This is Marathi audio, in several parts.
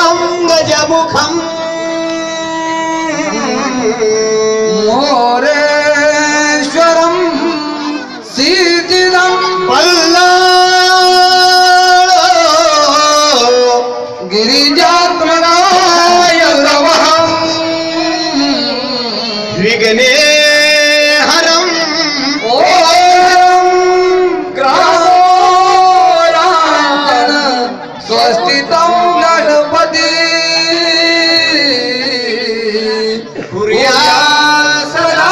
गजमुखं गजमुखं मोरेश्वरं सिद्धिदं पल्लाळो गिरिजात्मनाय नमः विघ्नेहरं ओम ग्रामोरांजन स्वस्तितं गणपति कुर्या सदा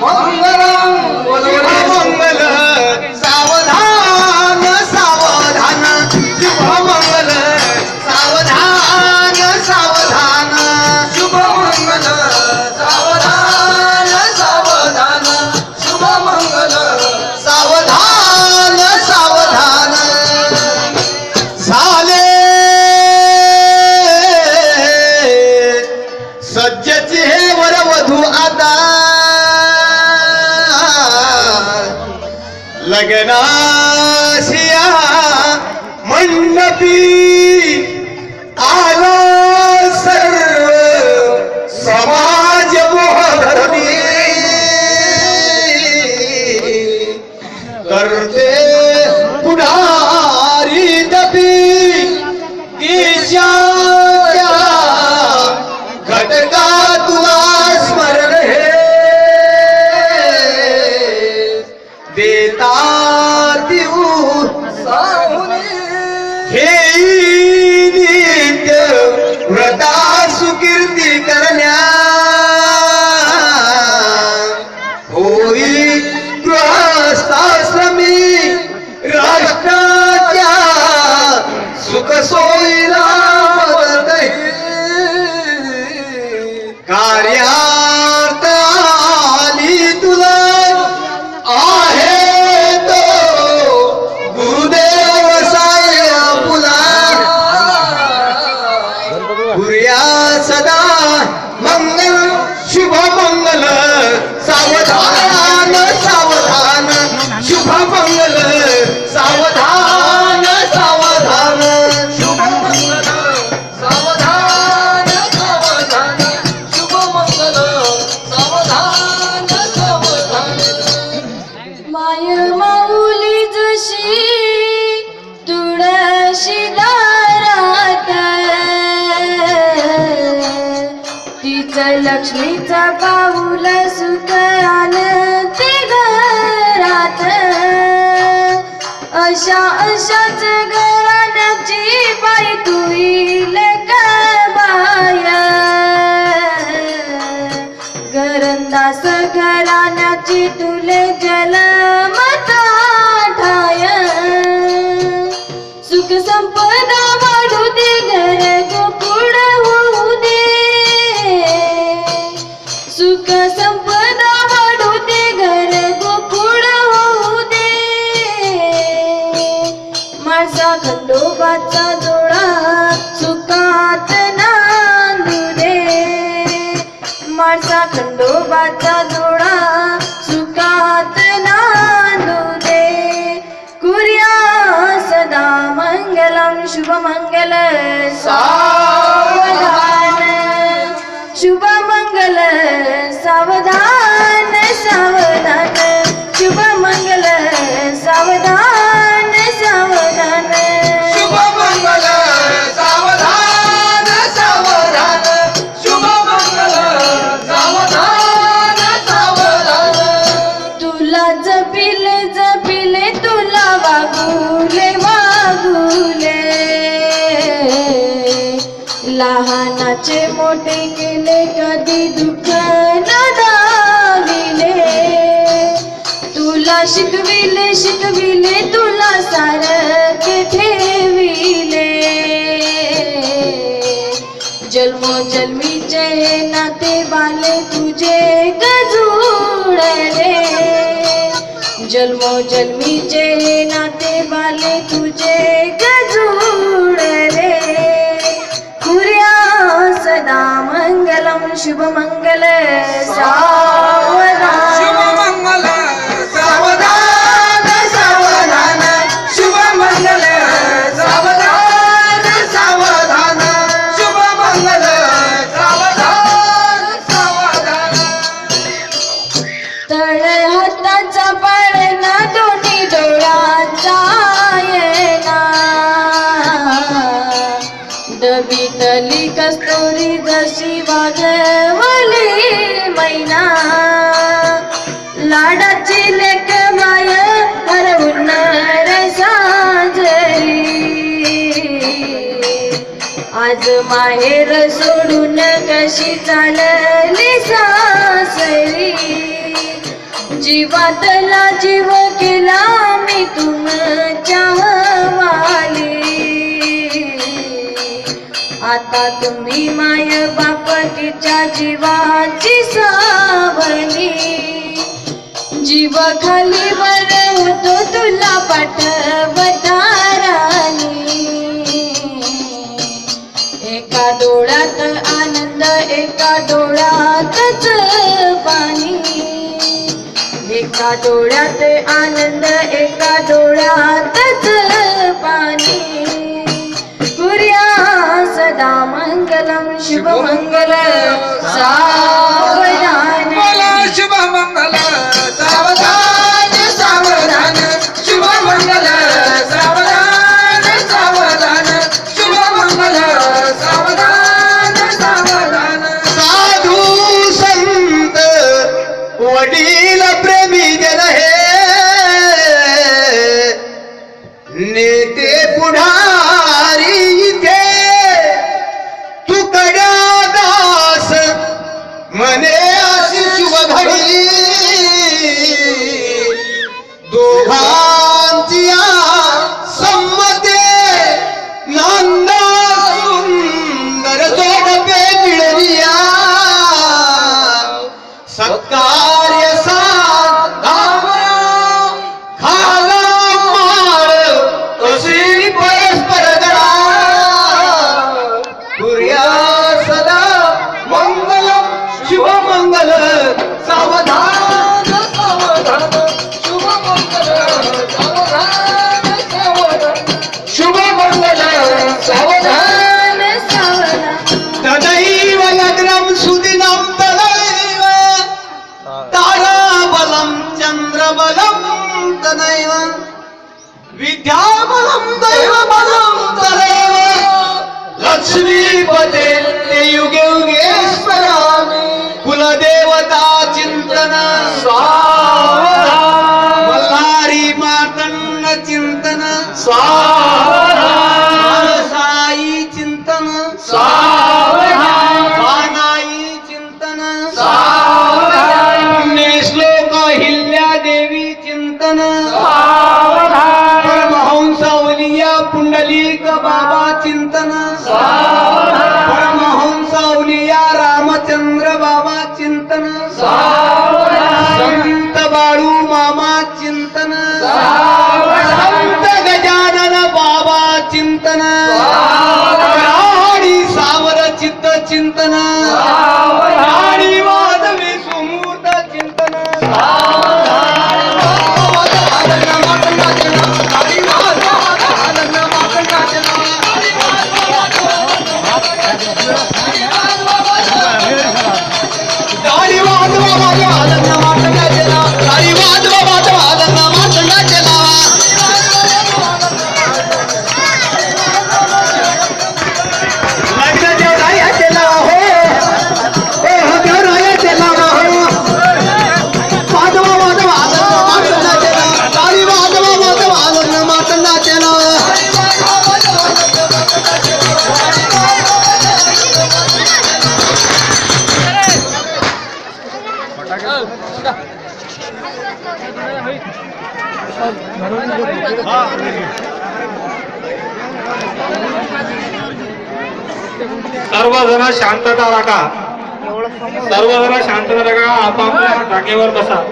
मंगलं शुभमंगल सावधान सावधान शुभमंगल सावधान सावधान शुभमंगल सावधान सावधान शुभमंगल सावधान सावधान झाले सज्जचे हे वरवधू आता लग्नाशिया मंडपी आला सर्व समाज मोहनी करते पुढारी दपी ईशाच्या घटका तुला स्मरण हे देता देऊ हे नित्य व्रता सुकीर्ती करण्या होई गृहस्थाश्रमी राष्ट्राच्या सुख सोयीला कार्यार्थ आली तुला आहे तो गुरुदेव साय पुला कुर्या सदा मंगल शुभ मंगल सावधान सावधान शुभ मंगल सावधान सावधान शुभ मंगल सावधान सावधान शुभमंगल सावधान सावधान माय माऊली जशी तुळशी दारात तिच लक्ष्मीचा पाऊल सुख आणते घरात अशाच घराण्याची बाई तू येईल का बाय घरंदास घराण्याची तुले जलमता ठाय सुख संपदा वाढू दे घर गोकुळ होऊ दे सुख संपदा वाढू दे घर गोकुळ होऊ दे माळसा खंडोबाचा जोडा सुखात नांदू दे माळसा खंडोबाचा जोडा सुखात नांदू दे कुर्या सदा मंगलम शुभमंगल सावधान शुभमंगल सावधान सावधान शुभमंगल सावधान सावधान शुभमंगल सावधान सावधान शुभमंगल सावधान सावधान तुला जपिले जपिले तुला वागुले वागुले लहानाचे मोठे केले कधी दुःख न दाविले तुला शिकविले शिकविले तुला सारखे ठेविले जन्मोजन्मीचे नाते बाले तुझे गजुडले जन्मोजन्मीचे नाते बाले तुझे गजुडले कुर्या सदा मंगलम शुभमंगल सावधान शुभमंगल सावधान सावधान शुभमंगल सावधान सावधान बीतली कस्तुरी जशी वागवली मैना लाडाची लेक माय हरवून साजरी आज माहेर सोडून कशी चालली सासरी जीवातला जीव केला मी तुमच्या वाली आता तुम्ही माय बाप तिच्या जीवाची सावली जीव खाली वर होतो तुला पाठवता राणी एका डोळ्यात आनंद एका डोळ्यातच पाणी एका डोळ्यात आनंद एका डोळ्यातच पाणी कुर्या सदा मंगलम शुभ मंगल सावधान शुभ मंगल सावधान सावधान शुभ मंगल सावधान सावधान शुभ मंगल सावधान सावधान साधू संत वडील प्रेमी जन हे नेते पुढारी इथे तुकड्या दास म्हणे अशी शुभ घडी दोघांची संमते नांदा सुंदर जोडपे मिळविया सत्कार्य साधाम खाला माळ अशी परस्पर गळा कुर्या सदा मंगलम शुभ मंगल सावधान सावधान शुभ मंगल सावधान सावधान शुभ मंगल सावधान तदैव लग्नं सुदिनं तदैव ताराबलं चन्द्रबलं तदैव विद्याबलं दैवबलं तदैव लक्ष्मीपते ते युगे युगेश्वरामि कुलदेवता चिंतन सावधान मल्हारी मातंड चिंतन सावधान साई चिंतन सावधान वानाई चिंतन सावधान पुण्यश्लोक हिल्या देवी चिंतन सावधान परमहंस औलिया पुंडलिक बाबा चिंतन सावधान परमहंस औलिया रामचंद्र बाबा चिंतन सावधान संत बाळू मामा चिंतन सावधान संत गजानन बाबा चिंतन आणि सावर चित्त चिंतन आणि वादवी सुमूर्त चिंतन सर्वजण शांतता राखा. सर्वजण शांतता राखा. आपापल्या जागेवर बसा.